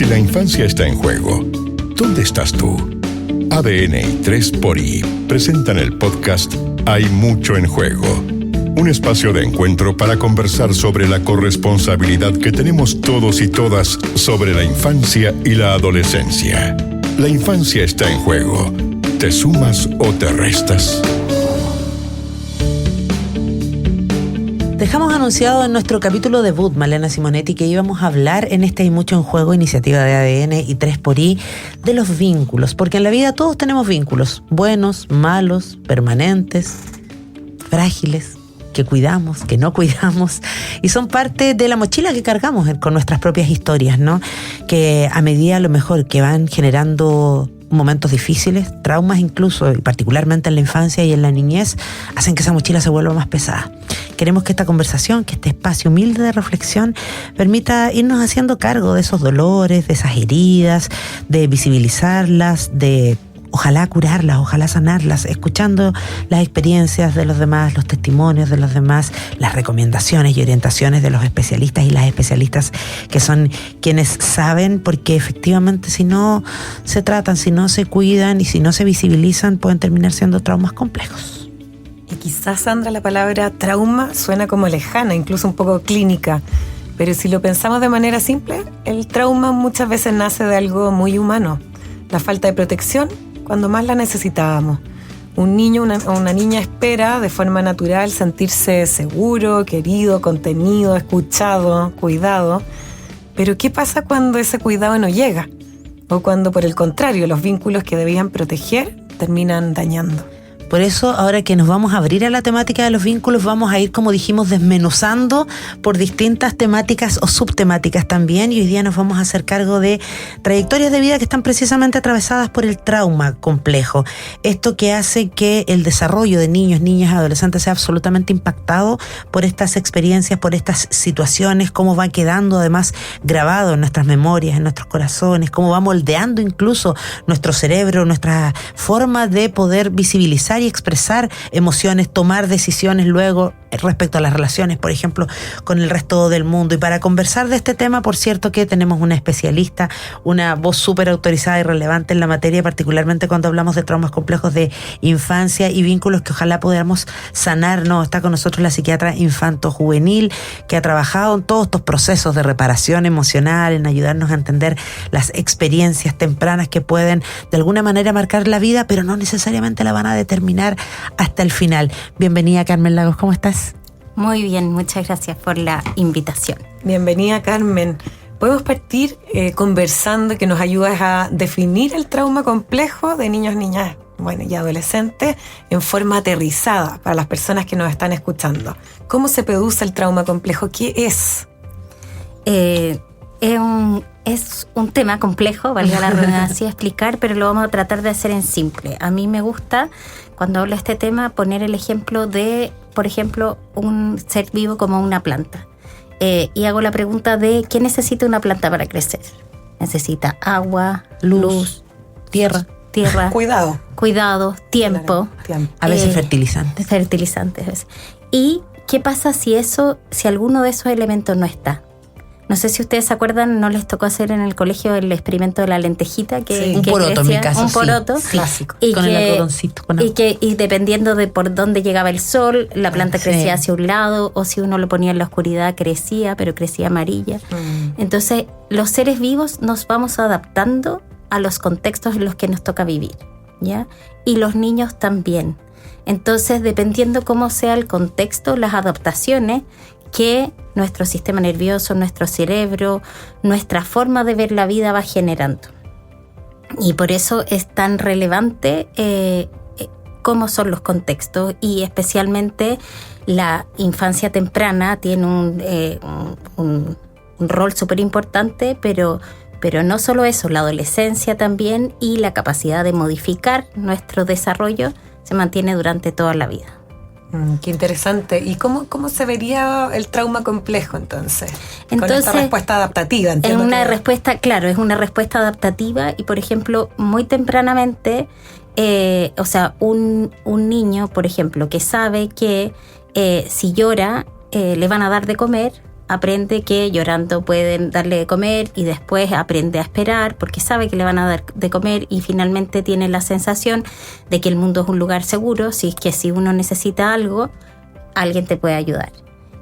Si la infancia está en juego, ¿dónde estás tú? ADN y 3xI presentan el podcast Hay mucho en juego. Un espacio de encuentro para conversar sobre la corresponsabilidad que tenemos todos y todas sobre la infancia y la adolescencia. La infancia está en juego. ¿Te sumas o te restas? Dejamos anunciado en nuestro capítulo debut, Malena Simonetti, que íbamos a hablar en esta Hay mucho en juego, iniciativa de ADN y 3xI, de los vínculos. Porque en la vida todos tenemos vínculos, buenos, malos, permanentes, frágiles, que cuidamos, que no cuidamos, y son parte de la mochila que cargamos con nuestras propias historias, ¿no? Que a medida, a lo mejor, que van generando momentos difíciles, traumas incluso, y particularmente en la infancia y en la niñez, hacen que esa mochila se vuelva más pesada. Queremos que esta conversación, que este espacio humilde de reflexión, permita irnos haciendo cargo de esos dolores, de esas heridas, de visibilizarlas, de ojalá curarlas, ojalá sanarlas, escuchando las experiencias de los demás, los testimonios de los demás, las recomendaciones y orientaciones de los especialistas y las especialistas, que son quienes saben, porque efectivamente si no se tratan, si no se cuidan y si no se visibilizan, pueden terminar siendo traumas complejos. Y quizás, Sandra, la palabra trauma suena como lejana, incluso un poco clínica, pero si lo pensamos de manera simple, el trauma muchas veces nace de algo muy humano, la falta de protección cuando más la necesitábamos. Un niño o una niña espera de forma natural sentirse seguro, querido, contenido, escuchado, cuidado. Pero ¿qué pasa cuando ese cuidado no llega? O cuando, por el contrario, los vínculos que debían proteger terminan dañando. Por eso, ahora que nos vamos a abrir a la temática de los vínculos, vamos a ir, como dijimos, desmenuzando por distintas temáticas o subtemáticas también. Y hoy día nos vamos a hacer cargo de trayectorias de vida que están precisamente atravesadas por el trauma complejo. Esto que hace que el desarrollo de niños, niñas, adolescentes sea absolutamente impactado por estas experiencias, por estas situaciones, cómo va quedando además grabado en nuestras memorias, en nuestros corazones, cómo va moldeando incluso nuestro cerebro, nuestra forma de poder visibilizar y expresar emociones, tomar decisiones luego respecto a las relaciones, por ejemplo, con el resto del mundo. Y para conversar de este tema, por cierto, que tenemos una especialista, una voz súper autorizada y relevante en la materia, particularmente cuando hablamos de traumas complejos de infancia y vínculos que ojalá podamos sanar, ¿no? Está con nosotros la psiquiatra infanto-juvenil, que ha trabajado en todos estos procesos de reparación emocional, en ayudarnos a entender las experiencias tempranas que pueden de alguna manera marcar la vida, pero no necesariamente la van a determinar hasta el final. Bienvenida, Carmen Lagos, ¿cómo estás? Muy bien, muchas gracias por la invitación. Bienvenida, Carmen. Podemos partir conversando y que nos ayudes a definir el trauma complejo de niños, niñas, y adolescentes en forma aterrizada para las personas que nos están escuchando. ¿Cómo se produce el trauma complejo? ¿Qué es? Es un tema complejo, valga la redundancia explicar, pero lo vamos a tratar de hacer en simple. A mí me gusta, cuando hablo de este tema, poner el ejemplo de, por ejemplo, un ser vivo como una planta. Y hago la pregunta de ¿qué necesita una planta para crecer? Necesita agua, luz, tierra. Cuidado, tiempo. A veces fertilizantes. Fertilizantes. ¿Y qué pasa si alguno de esos elementos no está? No sé si ustedes se acuerdan, no les tocó hacer en el colegio el experimento de la lentejita. Un poroto, en mi caso. Un poroto. Sí, clásico. Con el algodoncito. Y dependiendo de por dónde llegaba el sol, la planta crecía hacia un lado, o si uno lo ponía en la oscuridad, crecía, pero crecía amarilla. Entonces, los seres vivos nos vamos adaptando a los contextos en los que nos toca vivir, ¿ya? Y los niños también. Entonces, dependiendo cómo sea el contexto, las adaptaciones que nuestro sistema nervioso, nuestro cerebro, nuestra forma de ver la vida va generando. Y por eso es tan relevante cómo son los contextos, y especialmente la infancia temprana tiene un rol súper importante, pero no solo eso, la adolescencia también, y la capacidad de modificar nuestro desarrollo se mantiene durante toda la vida. Qué interesante. ¿Y cómo se vería el trauma complejo entonces? Con esta respuesta adaptativa. Es una respuesta adaptativa, y por ejemplo, muy tempranamente, un niño, por ejemplo, que sabe que si llora le van a dar de comer, aprende que llorando pueden darle de comer y después aprende a esperar porque sabe que le van a dar de comer y finalmente tiene la sensación de que el mundo es un lugar seguro, si es que si uno necesita algo, alguien te puede ayudar.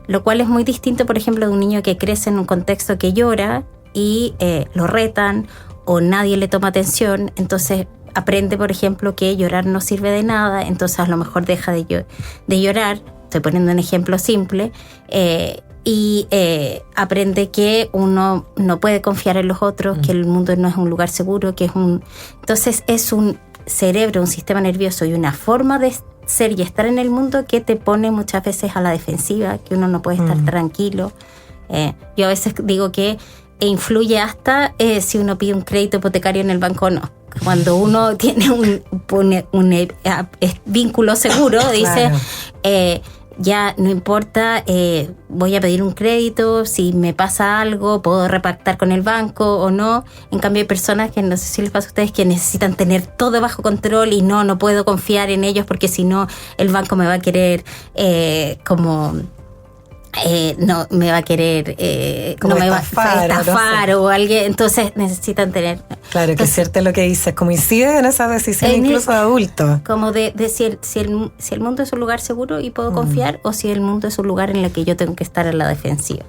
Lo cual es muy distinto, por ejemplo, de un niño que crece en un contexto que llora y lo retan o nadie le toma atención, entonces aprende, por ejemplo, que llorar no sirve de nada, entonces a lo mejor deja de llorar, estoy poniendo un ejemplo simple, y aprende que uno no puede confiar en los otros, que el mundo no es un lugar seguro, entonces es un cerebro, un sistema nervioso y una forma de ser y estar en el mundo que te pone muchas veces a la defensiva, que uno no puede estar tranquilo. Yo a veces digo que influye hasta si uno pide un crédito hipotecario en el banco o no. Cuando uno tiene un vínculo seguro, dice, ya no importa, voy a pedir un crédito, si me pasa algo, puedo repactar con el banco o no. En cambio hay personas que, no sé si les pasa a ustedes, que necesitan tener todo bajo control y no puedo confiar en ellos porque si no el banco me va a querer no me va a querer como no me estafar, va a estafar o alguien, entonces necesitan tener, claro, que es cierto lo que dices, como incide en esa decisión incluso de adulto, como de decir si el mundo es un lugar seguro y puedo confiar o si el mundo es un lugar en el que yo tengo que estar en la defensiva.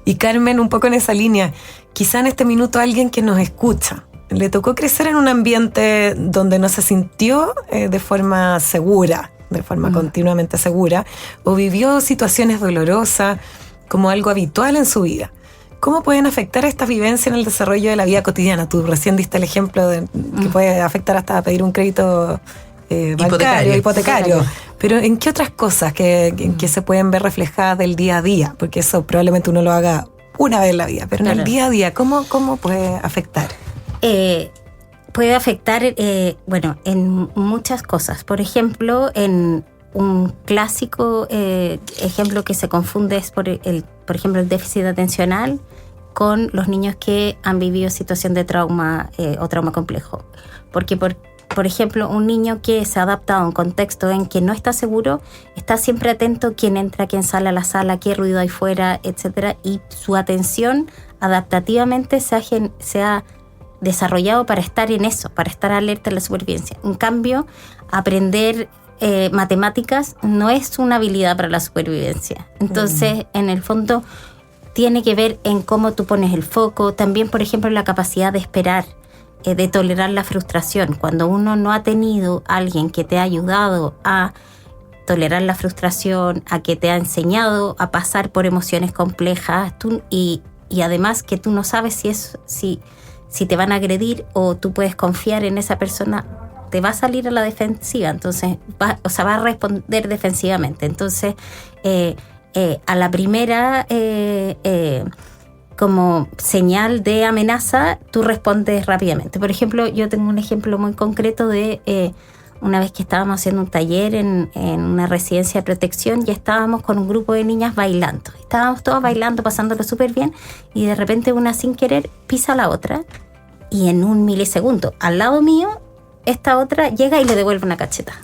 Y Carmen, un poco en esa línea, quizá en este minuto alguien que nos escucha le tocó crecer en un ambiente donde no se sintió de forma segura, de forma continuamente segura, o vivió situaciones dolorosas como algo habitual en su vida. ¿Cómo pueden afectar estas vivencias en el desarrollo de la vida cotidiana? Tú recién diste el ejemplo de que puede afectar hasta pedir un crédito hipotecario. Pero ¿en qué otras cosas que se pueden ver reflejadas del día a día? Porque eso probablemente uno lo haga una vez en la vida, pero en el día a día, ¿cómo puede afectar? Puede afectar, en muchas cosas. Por ejemplo, en un clásico ejemplo que se confunde es, por ejemplo, el déficit atencional con los niños que han vivido situación de trauma o trauma complejo. Porque, por ejemplo, un niño que se ha adaptado a un contexto en que no está seguro, está siempre atento a quién entra, quién sale a la sala, qué ruido hay fuera, etcétera, y su atención adaptativamente se ha desarrollado para estar en eso, para estar alerta en la supervivencia. En cambio, aprender matemáticas no es una habilidad para la supervivencia. Entonces, en el fondo, tiene que ver en cómo tú pones el foco. También, por ejemplo, la capacidad de esperar, de tolerar la frustración. Cuando uno no ha tenido a alguien que te ha ayudado a tolerar la frustración, a que te ha enseñado a pasar por emociones complejas, y además que tú no sabes si te van a agredir o tú puedes confiar en esa persona, te va a salir a la defensiva, entonces va a responder defensivamente. Entonces, a la primera como señal de amenaza, tú respondes rápidamente. Por ejemplo, yo tengo un ejemplo muy concreto de una vez que estábamos haciendo un taller en una residencia de protección y estábamos con un grupo de niñas bailando. Estábamos todas bailando, pasándolo súper bien, y de repente una sin querer pisa a la otra y en un milisegundo, al lado mío, esta otra llega y le devuelve una cacheta.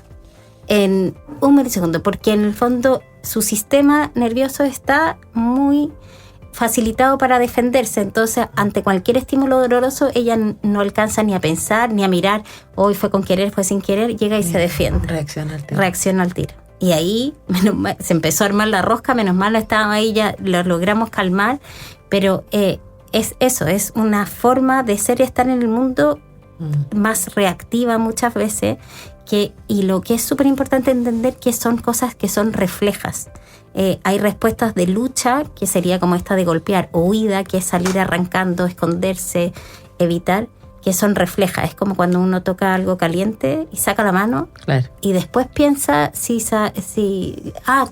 En un milisegundo, porque en el fondo su sistema nervioso está muy facilitado para defenderse. Entonces, ante cualquier estímulo doloroso, ella no alcanza ni a pensar, ni a mirar, hoy fue con querer, fue sin querer, llega y se defiende. Reacciona al tiro. Y ahí se empezó a armar la rosca, menos mal estaba ahí, ya lo logramos calmar, pero es eso, es una forma de ser y estar en el mundo más reactiva muchas veces, y lo que es súper importante entender que son cosas que son reflejas. Hay respuestas de lucha, que sería como esta de golpear, o huida, que es salir arrancando, esconderse, evitar, que son reflejas. Es como cuando uno toca algo caliente y saca la mano, claro, y después piensa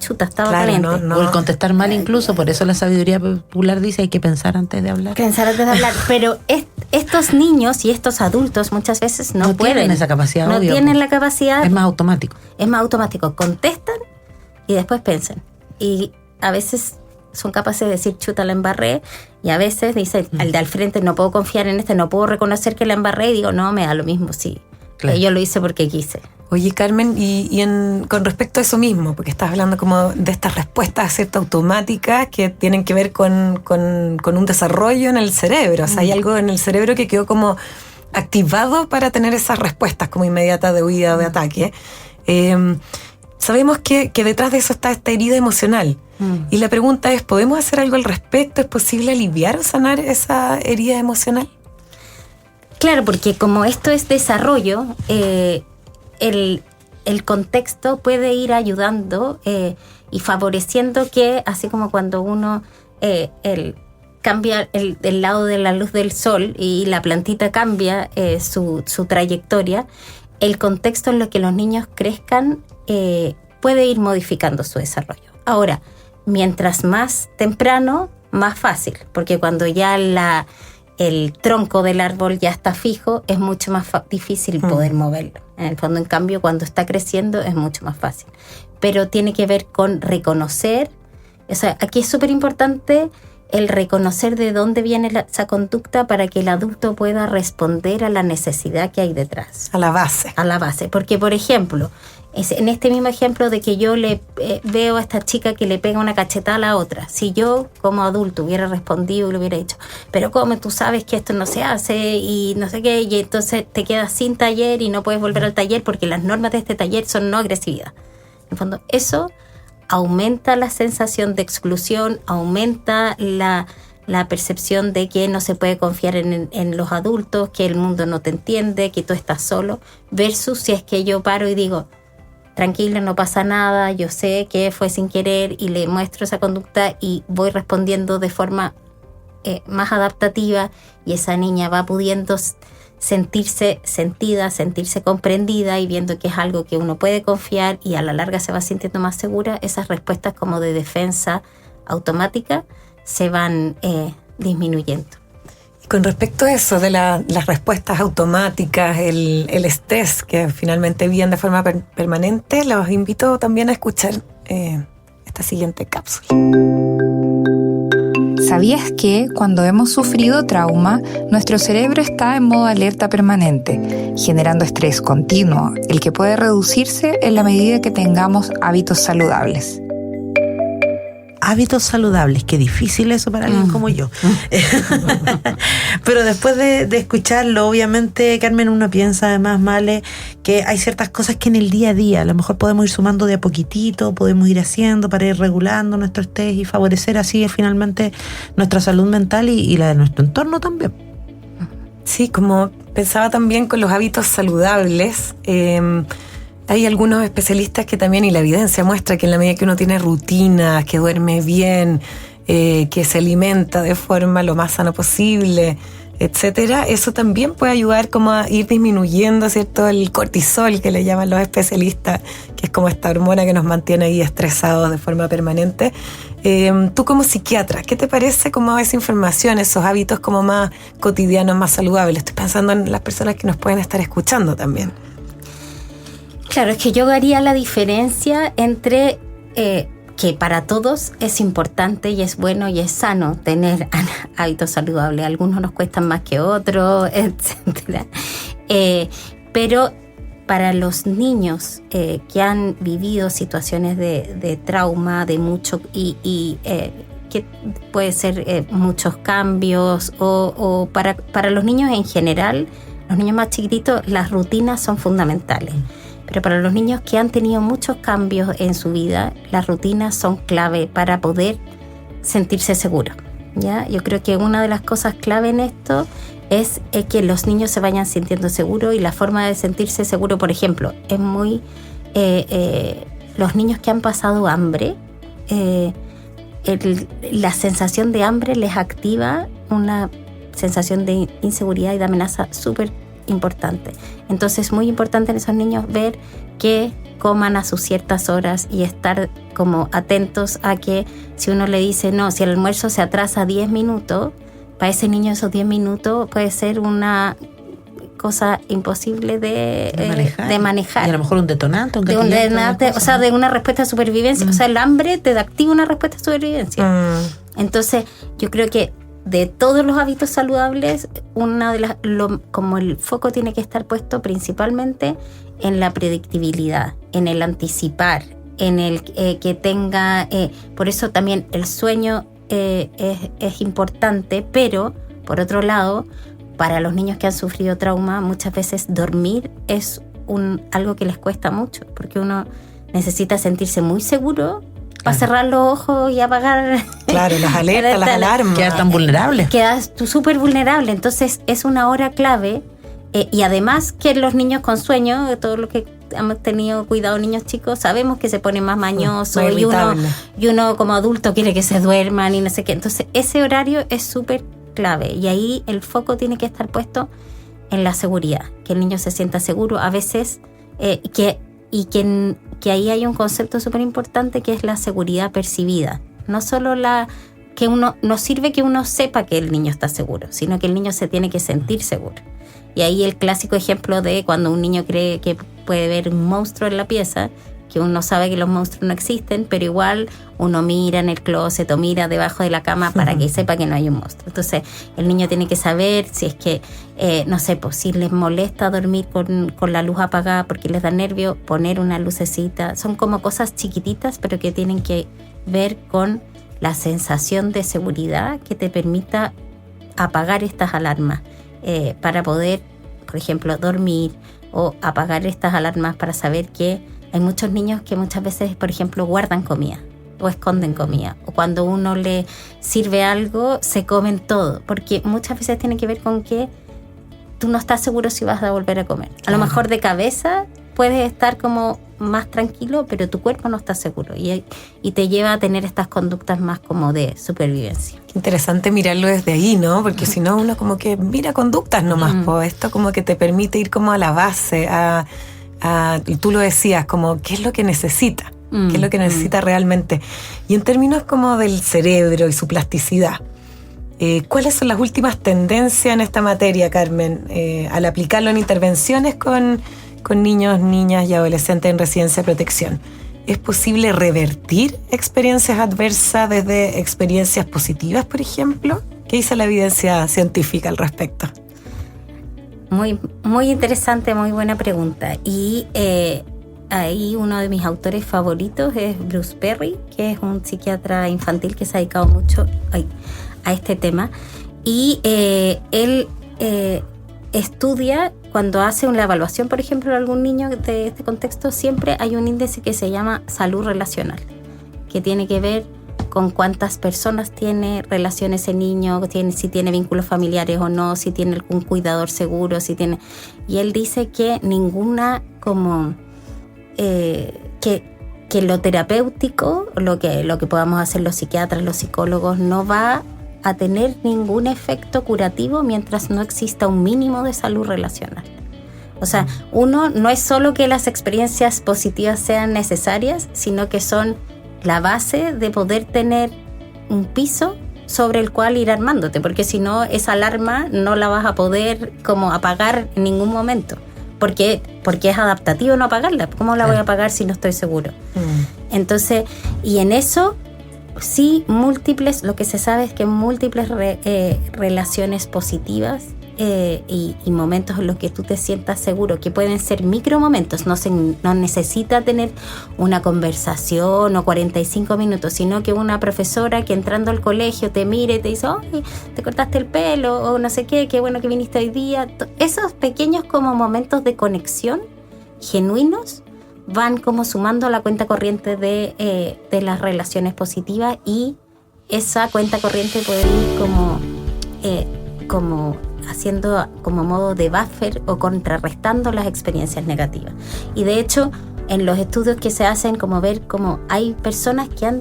chuta, estaba caliente. No. O el contestar mal incluso, por eso la sabiduría popular dice hay que pensar antes de hablar. Pero estos niños y estos adultos muchas veces no pueden. Tienen esa capacidad, no obvio, tienen la capacidad. Es más automático. Contestan y después piensan. Y a veces son capaces de decir chuta, la embarré, y a veces dice al de al frente, no puedo confiar en no puedo reconocer que la embarré, y digo no, me da lo mismo, sí, claro, yo lo hice porque quise, Oye, Carmen, con respecto a eso mismo, porque estás hablando como de estas respuestas, ¿cierto?, automáticas que tienen que ver con un desarrollo en el cerebro. O sea, hay algo en el cerebro que quedó como activado para tener esas respuestas como inmediatas de huida o de ataque. Sabemos que detrás de eso está esta herida emocional. Y la pregunta es, ¿podemos hacer algo al respecto? ¿Es posible aliviar o sanar esa herida emocional? Claro, porque como esto es desarrollo, el contexto puede ir ayudando y favoreciendo que, así como cuando uno cambia el lado de la luz del sol y la plantita cambia su trayectoria, el contexto en lo que los niños crezcan puede ir modificando su desarrollo. Ahora, mientras más temprano, más fácil, porque cuando ya el tronco del árbol ya está fijo, es mucho más difícil poder moverlo. En el fondo, en cambio, cuando está creciendo es mucho más fácil. Pero tiene que ver con reconocer, o sea, aquí es súper importante el reconocer de dónde viene esa conducta para que el adulto pueda responder a la necesidad que hay detrás. A la base. A la base, porque por ejemplo, en este mismo ejemplo de que yo le veo a esta chica que le pega una cachetada a la otra, si yo como adulto hubiera respondido y le hubiera dicho, pero ¿cómo tú sabes que esto no se hace? Y no sé qué, y entonces te quedas sin taller y no puedes volver al taller porque las normas de este taller son no agresividad. En el fondo, eso aumenta la sensación de exclusión, aumenta la percepción de que no se puede confiar en los adultos, que el mundo no te entiende, que tú estás solo, versus si es que yo paro y digo, tranquila, no pasa nada, yo sé que fue sin querer y le muestro esa conducta y voy respondiendo de forma más adaptativa y esa niña va pudiendo sentirse sentida, sentirse comprendida y viendo que es algo que uno puede confiar y a la larga se va sintiendo más segura, esas respuestas como de defensa automática se van disminuyendo. Con respecto a eso de las respuestas automáticas, el estrés que finalmente viene de forma permanente, los invito también a escuchar esta siguiente cápsula. ¿Sabías que cuando hemos sufrido trauma, nuestro cerebro está en modo alerta permanente, generando estrés continuo, el que puede reducirse en la medida que tengamos hábitos saludables? Hábitos saludables, qué difícil eso para alguien como yo. Pero después de escucharlo, obviamente, Carmen, uno piensa además, Male, que hay ciertas cosas que en el día a día a lo mejor podemos ir sumando de a poquitito, podemos ir haciendo para ir regulando nuestro estrés y favorecer así finalmente nuestra salud mental y la de nuestro entorno también. Sí, como pensaba también con los hábitos saludables, hay algunos especialistas que también, y la evidencia muestra que en la medida que uno tiene rutinas, que duerme bien, que se alimenta de forma lo más sana posible, etcétera, eso también puede ayudar como a ir disminuyendo, ¿cierto?, el cortisol que le llaman los especialistas, que es como esta hormona que nos mantiene ahí estresados de forma permanente. Tú como psiquiatra, ¿qué te parece como esa información, esos hábitos como más cotidianos, más saludables? Estoy pensando en las personas que nos pueden estar escuchando también. Claro, es que yo haría la diferencia entre que para todos es importante y es bueno y es sano tener hábitos saludables. Algunos nos cuestan más que otros, etcétera. Pero para los niños que han vivido situaciones de trauma, de mucho y que puede ser muchos cambios o para los niños en general, los niños más chiquititos, las rutinas son fundamentales. Pero para los niños que han tenido muchos cambios en su vida, las rutinas son clave para poder sentirse seguros, ¿ya? Yo creo que una de las cosas clave en esto es que los niños se vayan sintiendo seguros y la forma de sentirse seguro, por ejemplo, es muy... los niños que han pasado hambre, la sensación de hambre les activa una sensación de inseguridad y de amenaza súper importante. Entonces es muy importante en esos niños ver que coman a sus ciertas horas y estar como atentos a que si uno le dice no, si el almuerzo se atrasa 10 minutos, para ese niño esos 10 minutos puede ser una cosa imposible de manejar. Y a lo mejor un detonante, o sea, de una respuesta de supervivencia. O sea, el hambre te activa una respuesta de supervivencia. Entonces yo creo que de todos los hábitos saludables, como el foco tiene que estar puesto principalmente en la predictibilidad, en el anticipar, en el que tenga, por eso también el sueño es importante, pero por otro lado, para los niños que han sufrido trauma, muchas veces dormir es algo que les cuesta mucho, porque uno necesita sentirse muy seguro para cerrar los ojos y apagar. Claro, las alertas, las alarmas. Quedas tan vulnerable. Quedas tú súper vulnerable, entonces es una hora clave. Y además que los niños con sueño, todos los que hemos tenido cuidado niños chicos, sabemos que se ponen más mañosos y uno como adulto quiere que se duerman y no sé qué. Entonces ese horario es súper clave y ahí el foco tiene que estar puesto en la seguridad, que el niño se sienta seguro. A veces que ahí hay un concepto súper importante que es la seguridad percibida. No solo no sirve que uno sepa que el niño está seguro, sino que el niño se tiene que sentir seguro. Y ahí el clásico ejemplo de cuando un niño cree que puede ver un monstruo en la pieza, que uno sabe que los monstruos no existen, pero igual uno mira en el closet o mira debajo de la cama para que sepa que no hay un monstruo. Entonces el niño tiene que saber si es que, no sé, pues si les molesta dormir con la luz apagada porque les da nervio, poner una lucecita. Son como cosas chiquititas, pero que tienen que ver con la sensación de seguridad que te permita apagar estas alarmas para poder, por ejemplo, dormir, o apagar estas alarmas para saber que hay muchos niños que muchas veces, por ejemplo, guardan comida o esconden comida, o cuando uno le sirve algo se comen todo, porque muchas veces tiene que ver con que tú no estás seguro si vas a volver a comer. A lo mejor de cabeza puedes estar como más tranquilo, pero tu cuerpo no está seguro y te lleva a tener estas conductas más como de supervivencia. Qué interesante mirarlo desde ahí, ¿no? Porque si no uno como que mira conductas nomás, esto como que te permite ir como a la base, tú lo decías, como qué es lo que necesita, qué es lo que necesita realmente. Y en términos como del cerebro y su plasticidad, ¿cuáles son las últimas tendencias en esta materia, Carmen, al aplicarlo en intervenciones con niños, niñas y adolescentes en residencia de protección? ¿Es posible revertir experiencias adversas desde experiencias positivas, por ejemplo? ¿Qué dice la evidencia científica al respecto? Muy, muy interesante, muy buena pregunta. Y ahí uno de mis autores favoritos es Bruce Perry, que es un psiquiatra infantil que se ha dedicado mucho a este tema. Y él estudia, cuando hace una evaluación, por ejemplo, de algún niño de este contexto, siempre hay un índice que se llama salud relacional, que tiene que ver con cuántas personas tiene relación ese niño, si tiene vínculos familiares o no, si tiene algún cuidador seguro, y él dice que ninguna como que lo terapéutico, lo que podamos hacer los psiquiatras, los psicólogos, no va a tener ningún efecto curativo mientras no exista un mínimo de salud relacional. O sea, no es solo que las experiencias positivas sean necesarias, sino que son la base de poder tener un piso sobre el cual ir armándote, porque si no, esa alarma no la vas a poder como apagar en ningún momento, porque es adaptativo no apagarla. ¿Cómo la voy a apagar si no estoy seguro? Entonces, y en eso sí, lo que se sabe es que múltiples relaciones positivas y momentos en los que tú te sientas seguro, que pueden ser micromomentos, no necesita tener una conversación o 45 minutos, sino que una profesora que entrando al colegio te mire y te dice, ¡ay, te cortaste el pelo! O no sé qué bueno que viniste hoy día. Esos pequeños como momentos de conexión genuinos van como sumando a la cuenta corriente de las relaciones positivas, y esa cuenta corriente puede ir como haciendo como modo de buffer o contrarrestando las experiencias negativas. Y de hecho, en los estudios que se hacen, como ver como hay personas que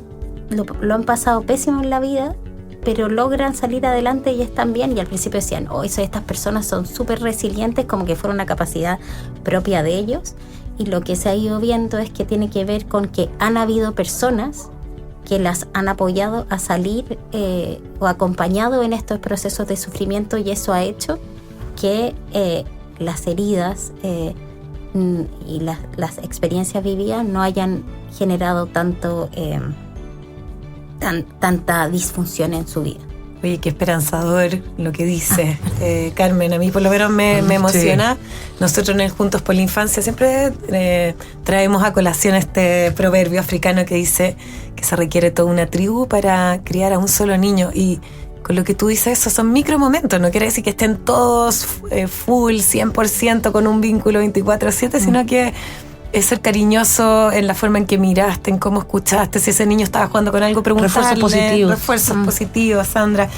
lo han pasado pésimo en la vida, pero logran salir adelante y están bien, y al principio decían, estas personas son súper resilientes, como que fuera una capacidad propia de ellos. Y lo que se ha ido viendo es que tiene que ver con que han habido personas que las han apoyado a salir o acompañado en estos procesos de sufrimiento, y eso ha hecho que las heridas y las experiencias vividas no hayan generado tanta disfunción en su vida. Oye, qué esperanzador lo que dice Carmen. A mí por lo menos me emociona. Sí. Nosotros en el Juntos por la Infancia siempre traemos a colación este proverbio africano que dice que se requiere toda una tribu para criar a un solo niño. Y con lo que tú dices, esos son micromomentos. No quiere decir que estén todos full, 100% con un vínculo 24/7, sino que es ser cariñoso en la forma en que miraste, en cómo escuchaste, si ese niño estaba jugando con algo, preguntarle. Refuerzos positivos, Sandra.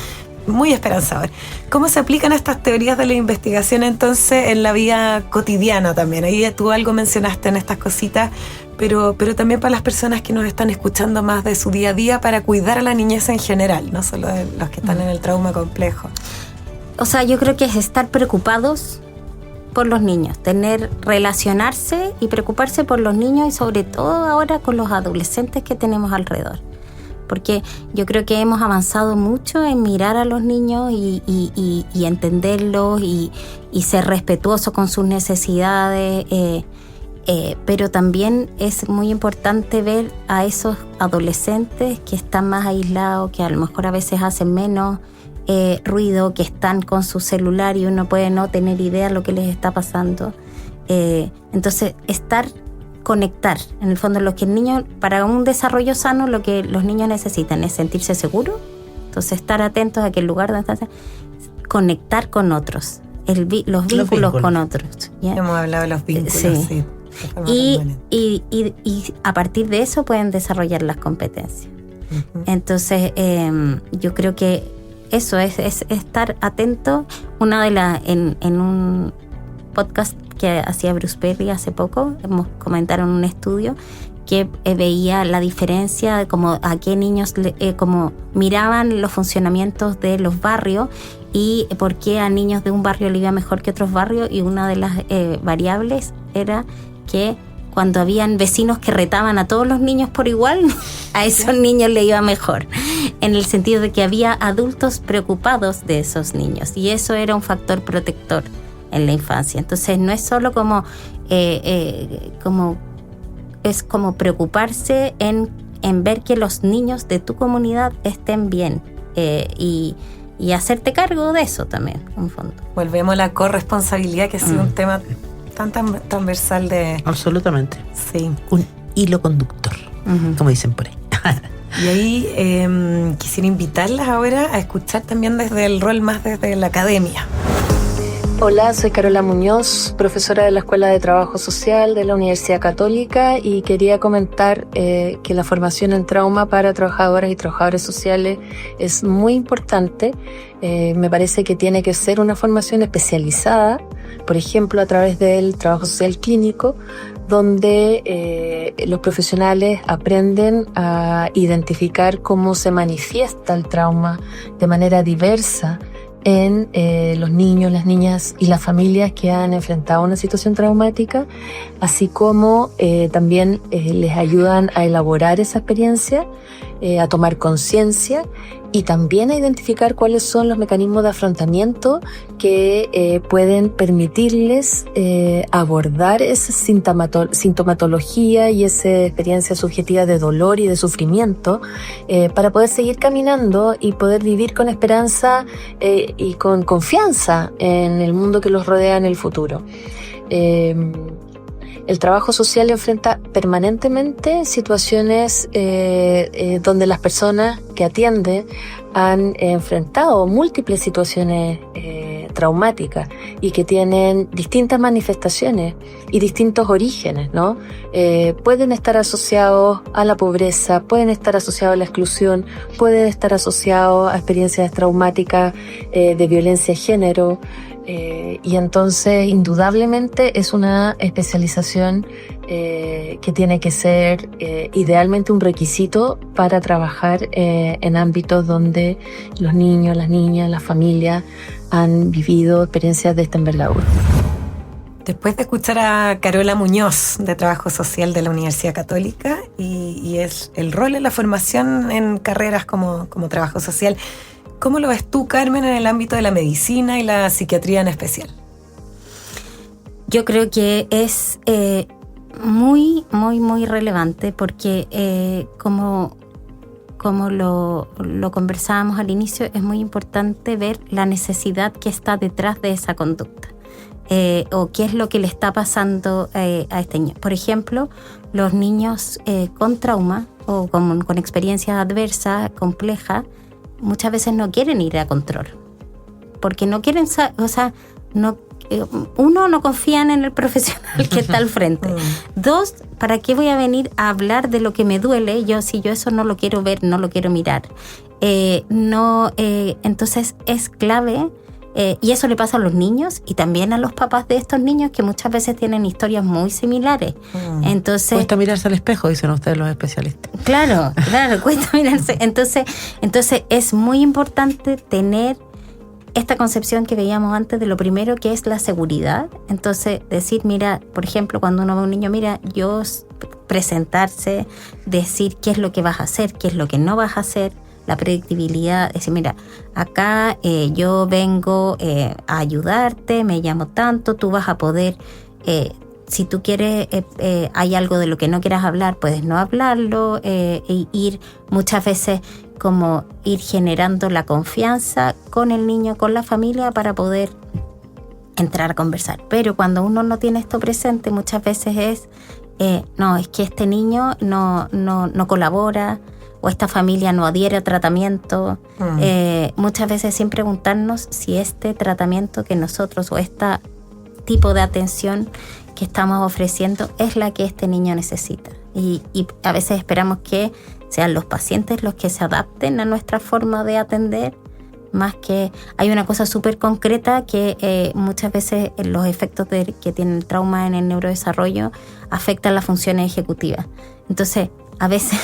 Muy esperanzador. ¿Cómo se aplican estas teorías de la investigación entonces en la vida cotidiana también? Ahí tú algo mencionaste en estas cositas, pero también para las personas que nos están escuchando más de su día a día para cuidar a la niñez en general, no solo de los que están en el trauma complejo. O sea, yo creo que es estar preocupados por los niños, relacionarse y preocuparse por los niños y sobre todo ahora con los adolescentes que tenemos alrededor. Porque yo creo que hemos avanzado mucho en mirar a los niños y entenderlos y ser respetuosos con sus necesidades, pero también es muy importante ver a esos adolescentes que están más aislados, que a lo mejor a veces hacen menos ruido, que están con su celular y uno puede no tener idea de lo que les está pasando. Entonces, conectar, en el fondo, lo que el niño, para un desarrollo sano, lo que los niños necesitan es sentirse seguros. Entonces, estar atentos a que el lugar donde están, conectar con otros, los vínculos con otros. ¿Ya? Hemos hablado de los vínculos, sí. Y a partir de eso pueden desarrollar las competencias. Uh-huh. Entonces, yo creo que eso es estar atento. En un podcast que hacía Bruce Perry hace poco, comentaron un estudio que veía la diferencia de como a qué niños como miraban los funcionamientos de los barrios y por qué a niños de un barrio le iba mejor que otros barrios, y una de las variables era que cuando habían vecinos que retaban a todos los niños por igual, a esos niños le iba mejor, en el sentido de que había adultos preocupados de esos niños, y eso era un factor protector en la infancia. Entonces no es solo como preocuparse en ver que los niños de tu comunidad estén bien, y hacerte cargo de eso también, en fondo. Volvemos a la corresponsabilidad, que ha sido un tema tan transversal de... Absolutamente. Sí. Un hilo conductor, como dicen por ahí. Y ahí quisiera invitarlas ahora a escuchar también desde el rol más desde la academia. Hola, soy Carola Muñoz, profesora de la Escuela de Trabajo Social de la Universidad Católica, y quería comentar que la formación en trauma para trabajadoras y trabajadores sociales es muy importante. Me parece que tiene que ser una formación especializada, por ejemplo, a través del trabajo social clínico, donde los profesionales aprenden a identificar cómo se manifiesta el trauma de manera diversa en los niños, las niñas y las familias que han enfrentado una situación traumática, así como también les ayudan a elaborar esa experiencia, a tomar conciencia y también a identificar cuáles son los mecanismos de afrontamiento que pueden permitirles abordar esa sintomatología y esa experiencia subjetiva de dolor y de sufrimiento, para poder seguir caminando y poder vivir con esperanza y con confianza en el mundo que los rodea en el futuro. El trabajo social enfrenta permanentemente situaciones donde las personas que atiende han enfrentado múltiples situaciones traumáticas y que tienen distintas manifestaciones y distintos orígenes, ¿no? Pueden estar asociados a la pobreza, pueden estar asociados a la exclusión, pueden estar asociados a experiencias traumáticas de violencia de género. Y entonces indudablemente es una especialización que tiene que ser idealmente un requisito para trabajar en ámbitos donde los niños, las niñas, las familias han vivido experiencias de esta envergadura. Después de escuchar a Carola Muñoz, de Trabajo Social de la Universidad Católica, y es el rol en la formación en carreras como trabajo social, ¿cómo lo ves tú, Carmen, en el ámbito de la medicina y la psiquiatría en especial? Yo creo que es muy, muy, muy relevante porque como como lo conversábamos al inicio, es muy importante ver la necesidad que está detrás de esa conducta. O qué es lo que le está pasando a este niño. Por ejemplo, los niños con trauma o con experiencias adversas, complejas, muchas veces no quieren ir a control. Porque no quieren, uno, no confían en el profesional que está al frente. Dos, ¿para qué voy a venir a hablar de lo que me duele? Si yo eso no lo quiero ver, no lo quiero mirar. Entonces es clave. Y eso le pasa a los niños y también a los papás de estos niños, que muchas veces tienen historias muy similares. Entonces, cuesta mirarse al espejo, dicen ustedes los especialistas. Claro, cuesta mirarse. Entonces es muy importante tener esta concepción que veíamos antes de lo primero, que es la seguridad. Entonces decir, mira, por ejemplo, cuando uno ve a un niño, mira, presentarse, decir qué es lo que vas a hacer, qué es lo que no vas a hacer. La predictibilidad, decir, mira, acá yo vengo a ayudarte, me llamo tanto, tú vas a poder, si tú quieres, hay algo de lo que no quieras hablar, puedes no hablarlo, e ir muchas veces como ir generando la confianza con el niño, con la familia, para poder entrar a conversar. Pero cuando uno no tiene esto presente, muchas veces es que este niño no colabora, o esta familia no adhiere a tratamiento. Muchas veces sin preguntarnos si este tratamiento que nosotros o este tipo de atención que estamos ofreciendo es la que este niño necesita. Y a veces esperamos que sean los pacientes los que se adapten a nuestra forma de atender, más que hay una cosa súper concreta que muchas veces los efectos que tiene el trauma en el neurodesarrollo afectan las funciones ejecutivas. Entonces, a veces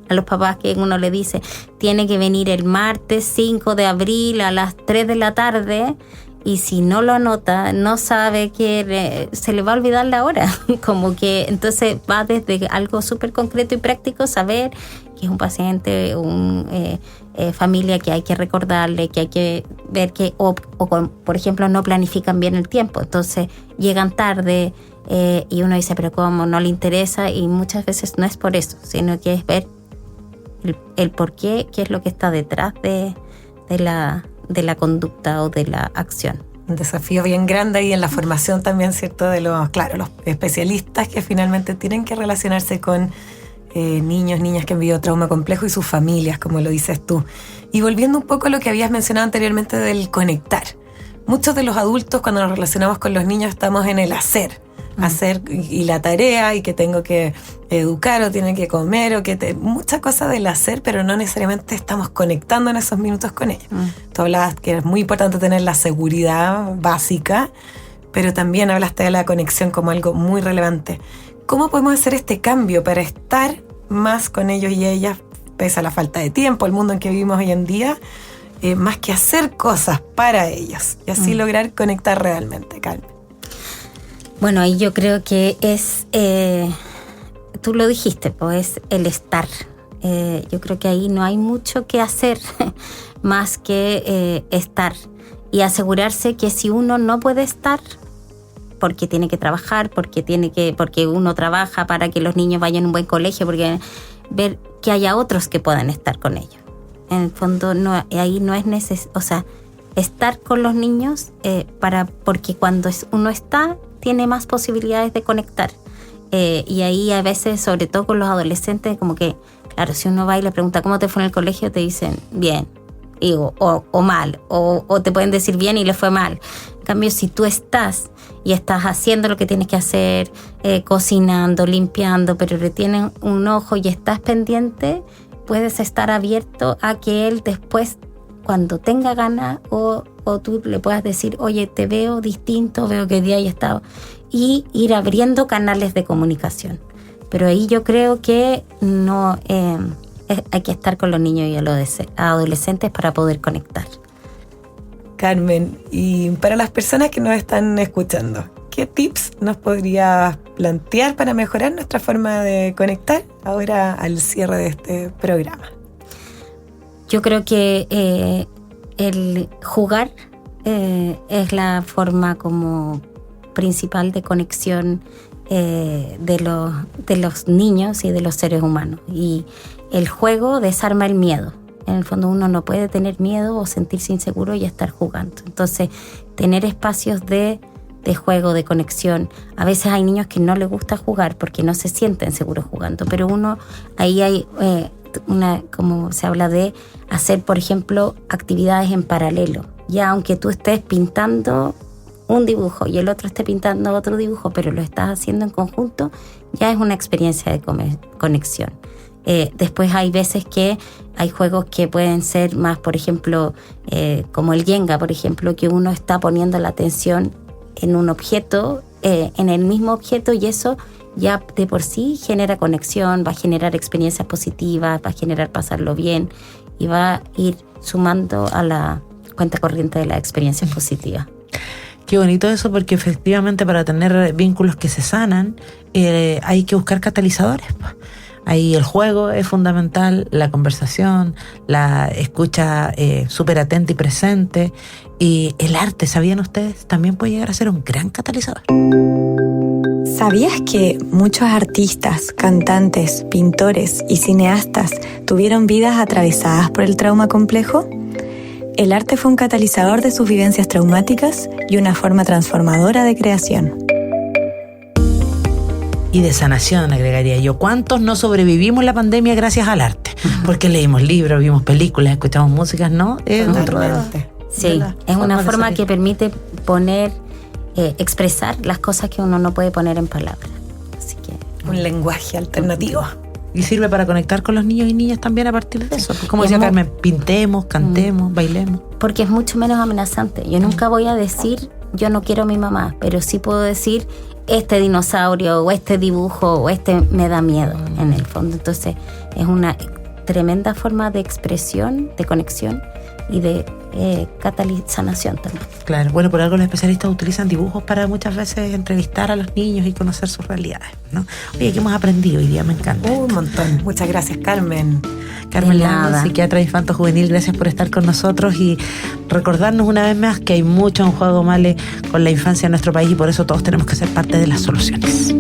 a los papás que uno le dice, tiene que venir el martes 5 de abril a las 3 de la tarde, y si no lo anota, no sabe que se le va a olvidar la hora. Como que entonces va desde algo súper concreto y práctico, saber que es un paciente, familia que hay que recordarle, que hay que ver que, por ejemplo, no planifican bien el tiempo, entonces llegan tarde, y uno dice, pero ¿cómo? No le interesa, y muchas veces no es por eso, sino que es ver el por qué es lo que está detrás de la conducta o de la acción. Un desafío bien grande ahí en la formación también, ¿cierto? De los especialistas que finalmente tienen que relacionarse con niños, niñas que han vivido trauma complejo y sus familias, como lo dices tú. Y volviendo un poco a lo que habías mencionado anteriormente del conectar. Muchos de los adultos, cuando nos relacionamos con los niños, estamos en el hacer y la tarea, y que tengo que educar o tiene que comer o muchas cosas del hacer, pero no necesariamente estamos conectando en esos minutos con ellos. Tú hablabas que es muy importante tener la seguridad básica, pero también hablaste de la conexión como algo muy relevante. ¿Cómo podemos hacer este cambio para estar más con ellos y ellas, pese a la falta de tiempo, el mundo en que vivimos hoy en día, más que hacer cosas para ellos y así lograr conectar realmente, Carmen? Bueno, ahí yo creo que es, tú lo dijiste, pues el estar. Yo creo que ahí no hay mucho que hacer más que estar y asegurarse que si uno no puede estar, porque tiene que trabajar, porque uno trabaja para que los niños vayan a un buen colegio, porque ver que haya otros que puedan estar con ellos. En el fondo ahí no es necesario, o sea, estar con los niños porque cuando uno está, tiene más posibilidades de conectar. Y ahí a veces, sobre todo con los adolescentes, como que, claro, si uno va y le pregunta ¿cómo te fue en el colegio? Te dicen bien, o mal, o te pueden decir bien y le fue mal. En cambio, si tú estás y estás haciendo lo que tienes que hacer, cocinando, limpiando, pero le tienes un ojo y estás pendiente, puedes estar abierto a que él después, cuando tenga ganas, o tú le puedas decir, oye, te veo distinto, veo que día hay estado, y ir abriendo canales de comunicación. Pero ahí yo creo que no hay que estar con los niños y los adolescentes para poder conectar. Carmen, y para las personas que nos están escuchando, ¿qué tips nos podrías plantear para mejorar nuestra forma de conectar ahora al cierre de este programa? Yo creo que el jugar es la forma como principal de conexión de los niños y de los seres humanos. Y el juego desarma el miedo. En el fondo uno no puede tener miedo o sentirse inseguro y estar jugando. Entonces, tener espacios de juego, de conexión. A veces hay niños que no les gusta jugar porque no se sienten seguros jugando, pero ahí hay como se habla de hacer, por ejemplo, actividades en paralelo. Ya aunque tú estés pintando un dibujo y el otro esté pintando otro dibujo, pero lo estás haciendo en conjunto, ya es una experiencia de conexión. Después hay veces que hay juegos que pueden ser más, por ejemplo, como el Jenga, por ejemplo, que uno está poniendo la atención en un objeto, en el mismo objeto, y eso ya de por sí genera conexión, va a generar experiencias positivas, va a generar pasarlo bien y va a ir sumando a la cuenta corriente de las experiencias positivas. Qué bonito eso, porque efectivamente para tener vínculos que se sanan hay que buscar catalizadores. Ahí el juego es fundamental, la conversación, la escucha súper atenta y presente, y el arte, ¿sabían ustedes? También puede llegar a ser un gran catalizador. ¿Sabías que muchos artistas, cantantes, pintores y cineastas tuvieron vidas atravesadas por el trauma complejo? El arte fue un catalizador de sus vivencias traumáticas y una forma transformadora de creación. Y de sanación, agregaría yo. ¿Cuántos no sobrevivimos la pandemia gracias al arte? Porque leímos libros, vimos películas, escuchamos músicas, ¿no? Es otro de los... Sí, es una forma que permite expresar las cosas que uno no puede poner en palabras. Así que un lenguaje alternativo. Y sirve para conectar con los niños y niñas también a partir de eso. Como decía Carmen, pintemos, cantemos, bailemos. Porque es mucho menos amenazante. Yo nunca voy a decir, yo no quiero a mi mamá, pero sí puedo decir, este dinosaurio o este dibujo o este me da miedo, en el fondo. Entonces es una tremenda forma de expresión, de conexión y de sanación también. Claro, bueno, por algo los especialistas utilizan dibujos para muchas veces entrevistar a los niños y conocer sus realidades, ¿no? Oye, ¿qué hemos aprendido hoy día? Me encanta. Un montón. Muchas gracias, Carmen. Carmen Lago, psiquiatra infanto-juvenil, gracias por estar con nosotros y recordarnos una vez más que hay mucho en juego, Male, con la infancia en nuestro país, y por eso todos tenemos que ser parte de las soluciones.